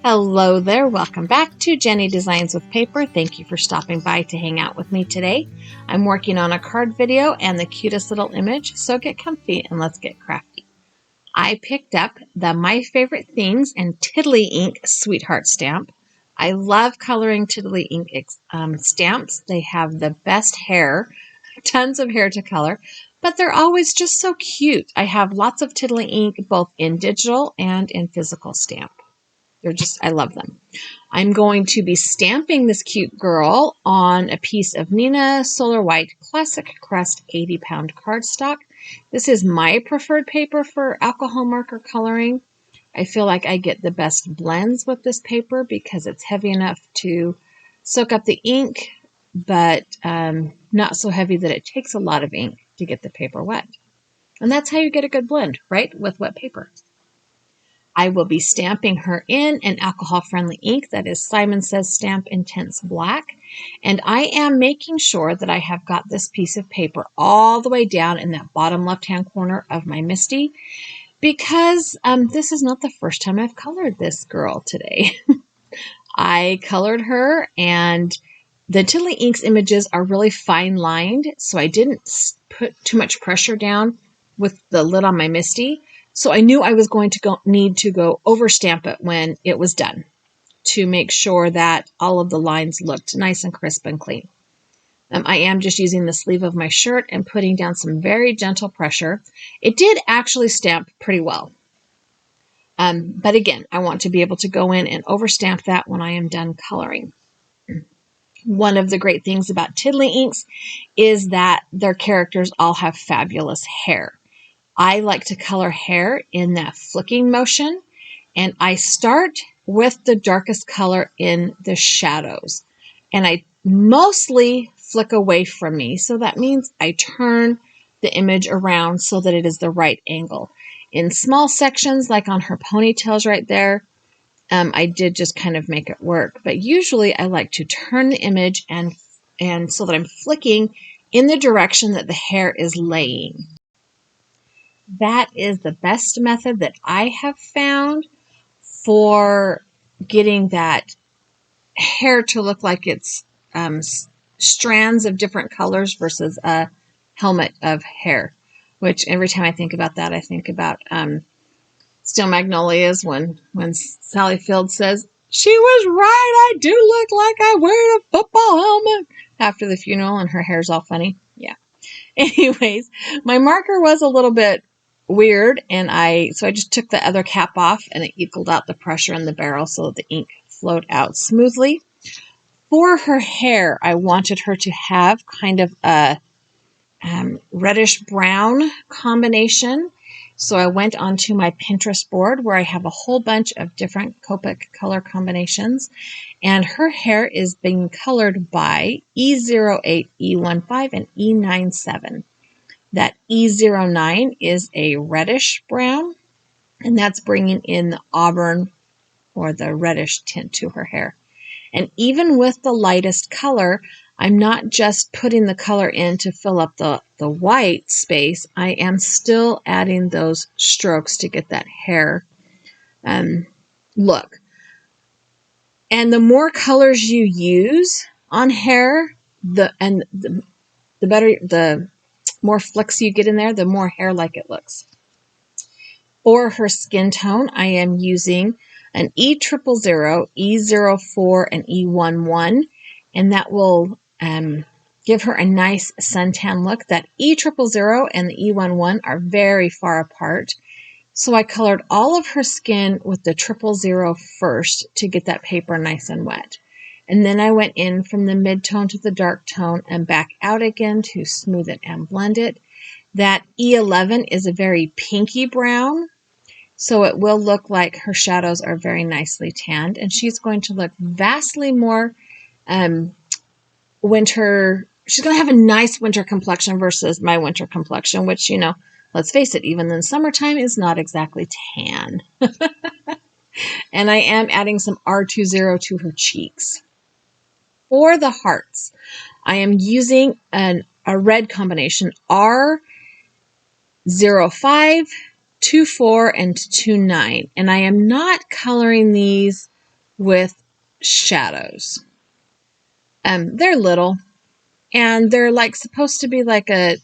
Hello there, welcome back to Jennie Designs with Paper. Thank you for stopping by to hang out with me today. I'm working on a card video and the cutest little image, so get comfy and let's get crafty. I picked up the My Favorite Things and Tiddly Ink Sweetheart stamp. I love coloring Tiddly Ink stamps. They have the best hair, tons of hair to color, but they're always just so cute. I have lots of Tiddly Ink both in digital and in physical stamp. I love them. I'm going to be stamping this cute girl on a piece of Nina Solar White Classic Crest 80-pound cardstock. This is my preferred paper for alcohol marker coloring. I feel like I get the best blends with this paper because it's heavy enough to soak up the ink, but not so heavy that it takes a lot of ink to get the paper wet. And that's how you get a good blend, right? With wet paper. I will be stamping her in an alcohol-friendly ink that is Simon Says Stamp Intense Black. And I am making sure that I have got this piece of paper all the way down in that bottom left-hand corner of my Misty because this is not the first time I've colored this girl today. I colored her and the Tiddly Inks images are really fine-lined, so I didn't put too much pressure down with the lid on my Misty. So I knew I was going to need to go over stamp it when it was done to make sure that all of the lines looked nice and crisp and clean. I am just using the sleeve of my shirt and putting down some very gentle pressure. It did actually stamp pretty well. But again, I want to be able to go in and over stamp that when I am done coloring. One of the great things about Tiddly Inks is that their characters all have fabulous hair. I like to color hair in that flicking motion, and I start with the darkest color in the shadows. And I mostly flick away from me, so that means I turn the image around so that it is the right angle. In small sections, like on her ponytails right there, I did just kind of make it work. But usually I like to turn the image and so that I'm flicking in the direction that the hair is laying. That is the best method that I have found for getting that hair to look like it's strands of different colors versus a helmet of hair, which every time I think about that, I think about Steel Magnolias when Sally Field says, "She was right, I do look like I wear a football helmet," after the funeral and her hair's all funny. Yeah. Anyways, my marker was a little bit weird, and so I just took the other cap off and it equaled out the pressure in the barrel so that the ink flowed out smoothly. For her hair, I wanted her to have kind of a reddish brown combination. So I went onto my Pinterest board where I have a whole bunch of different Copic color combinations, and her hair is being colored by E08, E15, and E97. That E09 is a reddish brown, and that's bringing in the auburn or the reddish tint to her hair. And even with the lightest color, I'm not just putting the color in to fill up the white space. I am still adding those strokes to get that hair look. And the more colors you use on hair, the better, the more flicks you get in there, the more hair-like it looks. For her skin tone, I am using an E000, E04, and E11, and that will give her a nice suntan look. That E000 and the E11 are very far apart, so I colored all of her skin with the 000 first to get that paper nice and wet. And then I went in from the mid-tone to the dark tone and back out again to smooth it and blend it. That E11 is a very pinky brown, so it will look like her shadows are very nicely tanned, and she's going to look vastly more winter. She's going to have a nice winter complexion versus my winter complexion, which, you know, let's face it, even in summertime is not exactly tan. And I am adding some R20 to her cheeks. For the hearts, I am using a red combination, R05, 24, and 29. And I am not coloring these with shadows. They're little, and they're like supposed to be like a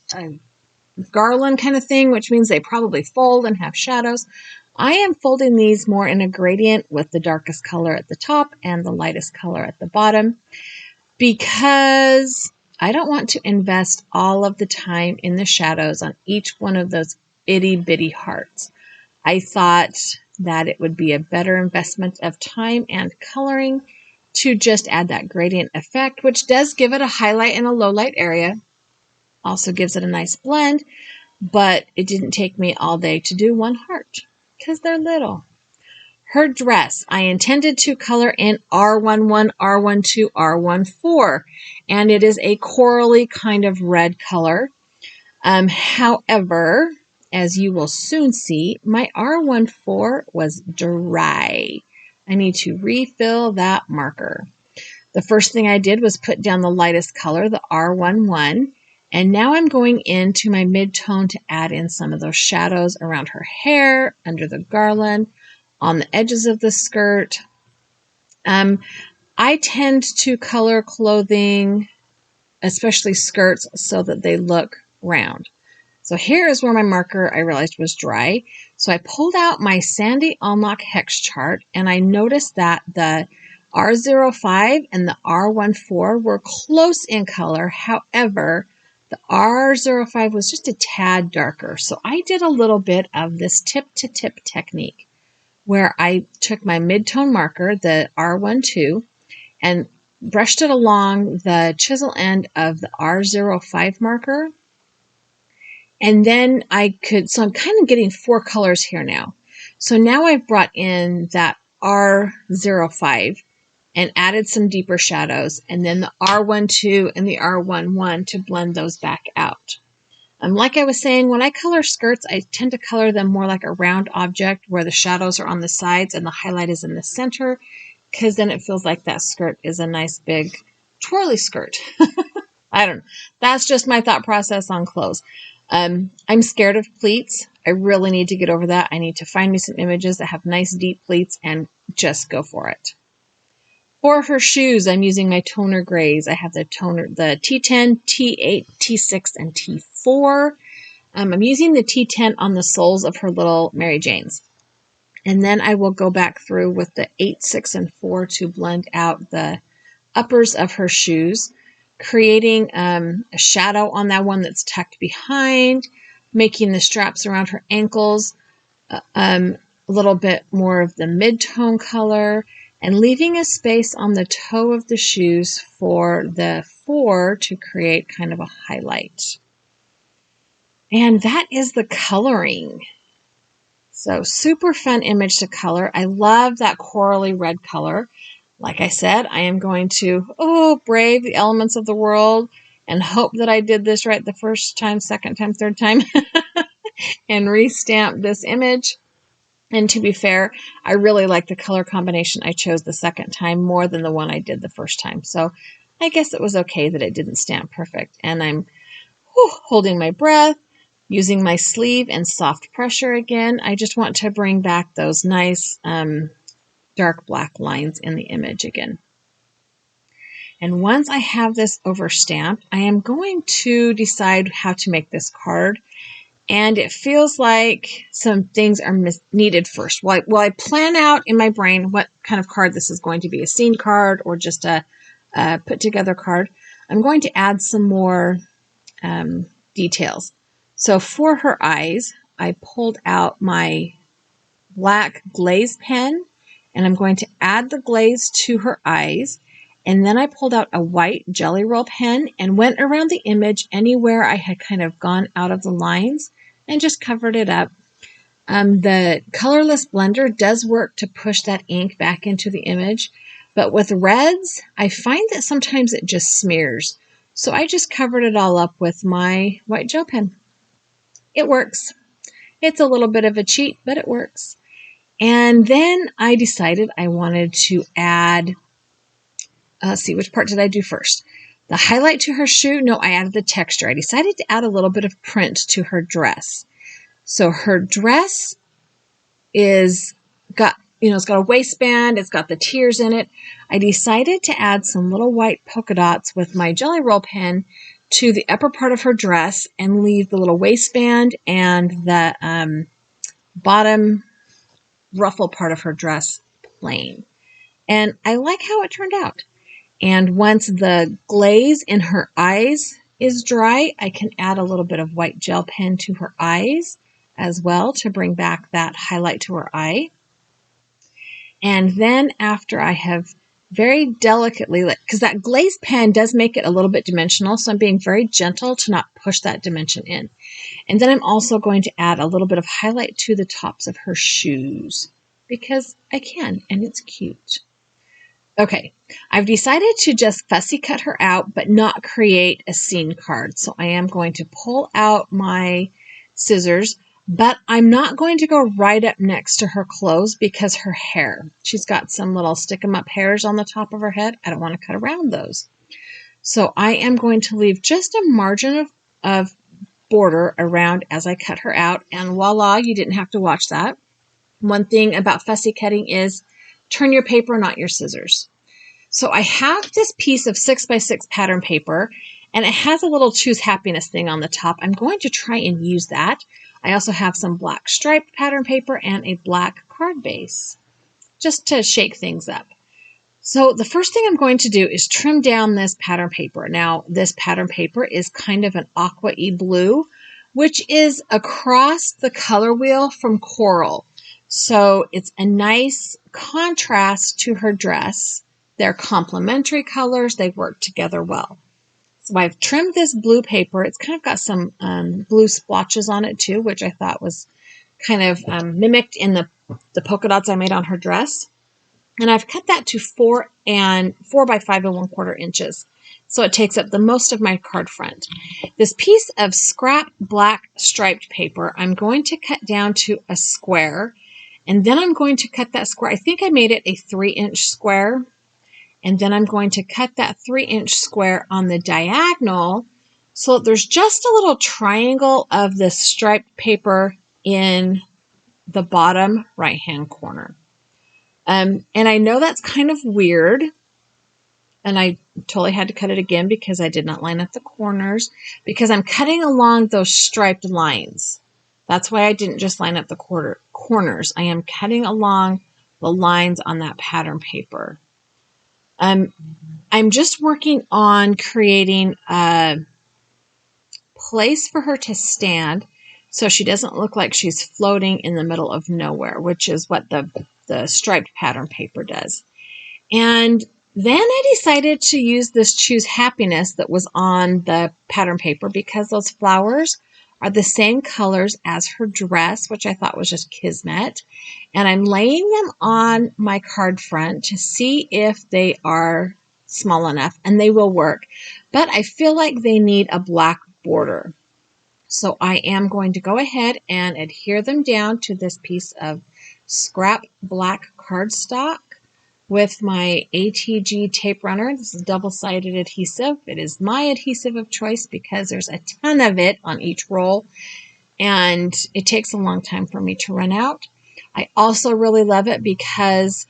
garland kind of thing, which means they probably fold and have shadows. I am folding these more in a gradient with the darkest color at the top and the lightest color at the bottom, because I don't want to invest all of the time in the shadows on each one of those itty bitty hearts. I thought that it would be a better investment of time and coloring to just add that gradient effect, which does give it a highlight and a low light area. Also gives it a nice blend, but it didn't take me all day to do one heart because they're little. Her dress, I intended to color in R11, R12, R14, and it is a corally kind of red color. However, as you will soon see, my R14 was dry. I need to refill that marker. The first thing I did was put down the lightest color, the R11, and now I'm going into my mid-tone to add in some of those shadows around her hair, under the garland, on the edges of the skirt. I tend to color clothing, especially skirts, so that they look round. So here is where my marker I realized was dry. So I pulled out my Sandy Almach hex chart, and I noticed that the R05 and the R14 were close in color. However, the R05 was just a tad darker. So I did a little bit of this tip-to-tip technique, where I took my mid-tone marker, the R12, and brushed it along the chisel end of the R05 marker. And then so I'm kind of getting 4 colors here now. So now I've brought in that R05 and added some deeper shadows, and then the R12 and the R11 to blend those back out. Like I was saying, when I color skirts, I tend to color them more like a round object where the shadows are on the sides and the highlight is in the center, because then it feels like that skirt is a nice big twirly skirt. I don't know. That's just my thought process on clothes. I'm scared of pleats. I really need to get over that. I need to find me some images that have nice deep pleats and just go for it. For her shoes, I'm using my toner grays. I have the T10, T8, T6, and T4. I'm using the T10 on the soles of her little Mary Janes. And then I will go back through with the 8, 6, and 4 to blend out the uppers of her shoes, creating a shadow on that one that's tucked behind, making the straps around her ankles a little bit more of the mid-tone color, and leaving a space on the toe of the shoes for the 4 to create kind of a highlight. And that is the coloring. So super fun image to color. I love that corally red color. Like I said, I am going to brave the elements of the world and hope that I did this right the first time, second time, third time, and restamp this image. And to be fair, I really like the color combination I chose the second time more than the one I did the first time. So I guess it was okay that it didn't stamp perfect. And I'm holding my breath, using my sleeve and soft pressure again. I just want to bring back those nice dark black lines in the image again. And once I have this over stamped, I am going to decide how to make this card. And it feels like some things are needed first. While I plan out in my brain what kind of card this is going to be, a scene card or just a put together card, I'm going to add some more details. So for her eyes, I pulled out my black glaze pen, and I'm going to add the glaze to her eyes. And then I pulled out a white Jelly Roll pen and went around the image anywhere I had kind of gone out of the lines and just covered it up. The colorless blender does work to push that ink back into the image, but with reds, I find that sometimes it just smears. So I just covered it all up with my white gel pen. It works. It's a little bit of a cheat, but it works. And then I decided I wanted to add, let's see, which part did I do first? The highlight to her shoe? No, I added the texture. I decided to add a little bit of print to her dress. So her dress got it's got a waistband. It's got the tears in it. I decided to add some little white polka dots with my Jelly Roll pen to the upper part of her dress and leave the little waistband and the bottom ruffle part of her dress plain. And I like how it turned out. And once the glaze in her eyes is dry, I can add a little bit of white gel pen to her eyes as well to bring back that highlight to her eye. And then after I have very delicately, because that glaze pen does make it a little bit dimensional, so I'm being very gentle to not push that dimension in. And then I'm also going to add a little bit of highlight to the tops of her shoes because I can, and it's cute. Okay, I've decided to just fussy cut her out, but not create a scene card. So I am going to pull out my scissors, but I'm not going to go right up next to her clothes because her hair, she's got some little stick-em-up hairs on the top of her head. I don't want to cut around those. So I am going to leave just a margin of border around as I cut her out. And voila, you didn't have to watch that. One thing about fussy cutting is turn your paper, not your scissors. So I have this piece of 6x6 pattern paper, and it has a little Choose Happiness thing on the top. I'm going to try and use that. I also have some black striped pattern paper and a black card base, just to shake things up. So the first thing I'm going to do is trim down this pattern paper. Now, this pattern paper is kind of an aqua-y blue, which is across the color wheel from coral. So it's a nice contrast to her dress. They're complementary colors. They work together well. So I've trimmed this blue paper. It's kind of got some blue splotches on it too, which I thought was kind of mimicked in the polka dots I made on her dress. And I've cut that to 4 by 5 1/4 inches. So it takes up the most of my card front. This piece of scrap black striped paper, I'm going to cut down to a square. And then I'm going to cut that square. I think I made it a 3-inch square. And then I'm going to cut that 3-inch square on the diagonal so there's just a little triangle of the striped paper in the bottom right-hand corner. And I know that's kind of weird. And I totally had to cut it again because I did not line up the corners because I'm cutting along those striped lines. That's why I didn't just line up the corners. I am cutting along the lines on that pattern paper. I'm just working on creating a place for her to stand so she doesn't look like she's floating in the middle of nowhere, which is what the striped pattern paper does. And then I decided to use this Choose Happiness that was on the pattern paper because those flowers are the same colors as her dress, which I thought was just kismet. And I'm laying them on my card front to see if they are small enough, and they will work. But I feel like they need a black border. So I am going to go ahead and adhere them down to this piece of scrap black cardstock with my ATG tape runner. This is double-sided adhesive. It is my adhesive of choice because there's a ton of it on each roll, and it takes a long time for me to run out. I also really love it because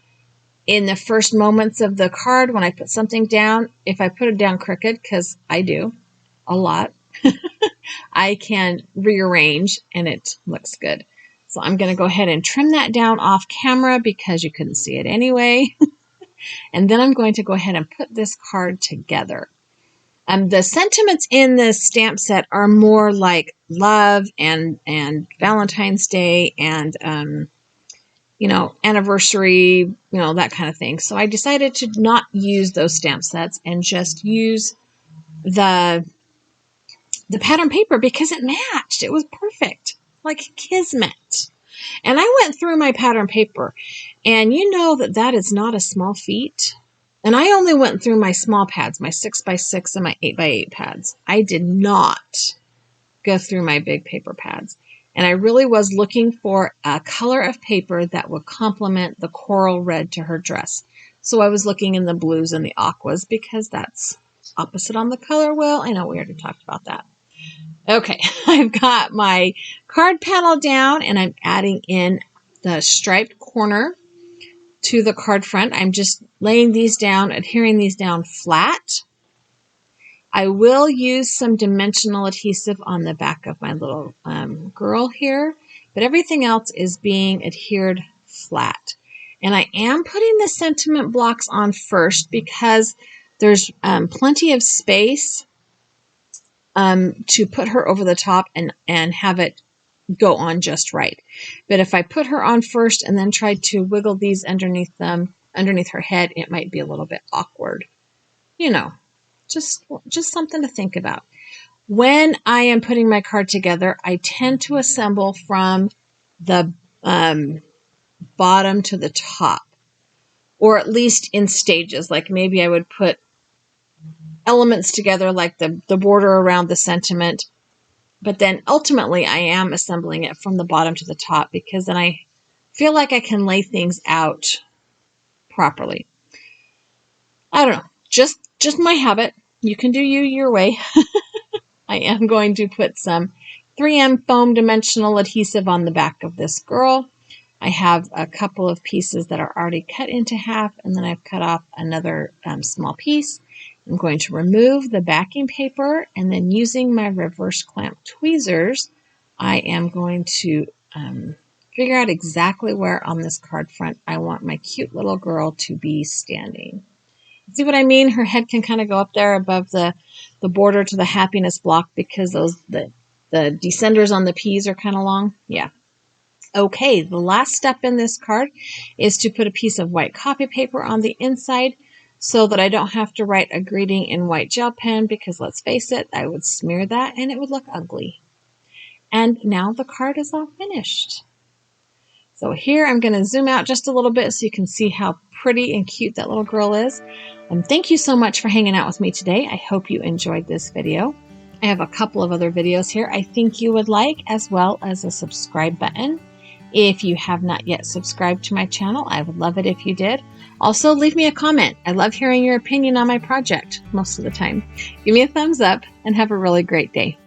in the first moments of the card, when I put something down, if I put it down crooked, because I do a lot, I can rearrange and it looks good. So I'm going to go ahead and trim that down off camera because you couldn't see it anyway. And then I'm going to go ahead and put this card together. The sentiments in this stamp set are more like love and Valentine's Day and, anniversary, that kind of thing. So I decided to not use those stamp sets and just use the pattern paper because it matched. It was perfect, like kismet. And I went through my pattern paper, and you know that is not a small feat. And I only went through my small pads, my 6x6 and my 8x8 pads. I did not go through my big paper pads. And I really was looking for a color of paper that would complement the coral red to her dress. So I was looking in the blues and the aquas because that's opposite on the color wheel. I know we already talked about that. Okay, I've got my card panel down and I'm adding in the striped corner to the card front. I'm just laying these down, adhering these down flat. I will use some dimensional adhesive on the back of my little girl here, but everything else is being adhered flat. And I am putting the sentiment blocks on first because there's plenty of space to put her over the top and have it go on just right. But if I put her on first and then try to wiggle these underneath her head, it might be a little bit awkward. You know, just something to think about. When I am putting my card together, I tend to assemble from the bottom to the top, or at least in stages. Like maybe I would put elements together like the border around the sentiment, but then ultimately I am assembling it from the bottom to the top because then I feel like I can lay things out properly. I don't know, just my habit. You can do your way. I am going to put some 3M foam dimensional adhesive on the back of this girl. I have a couple of pieces that are already cut into half, and then I've cut off another small piece. I'm going to remove the backing paper, and then using my reverse clamp tweezers, I am going to figure out exactly where on this card front I want my cute little girl to be standing. See what I mean? Her head can kind of go up there above the border to the happiness block because the descenders on the P's are kind of long. Yeah. Okay, the last step in this card is to put a piece of white copy paper on the inside so that I don't have to write a greeting in white gel pen because let's face it, I would smear that and it would look ugly. And now the card is all finished. So here I'm going to zoom out just a little bit so you can see how pretty and cute that little girl is. And thank you so much for hanging out with me today. I hope you enjoyed this video. I have a couple of other videos here I think you would like, as well as a subscribe button. If you have not yet subscribed to my channel, I would love it if you did. Also, leave me a comment. I love hearing your opinion on my project most of the time. Give me a thumbs up and have a really great day.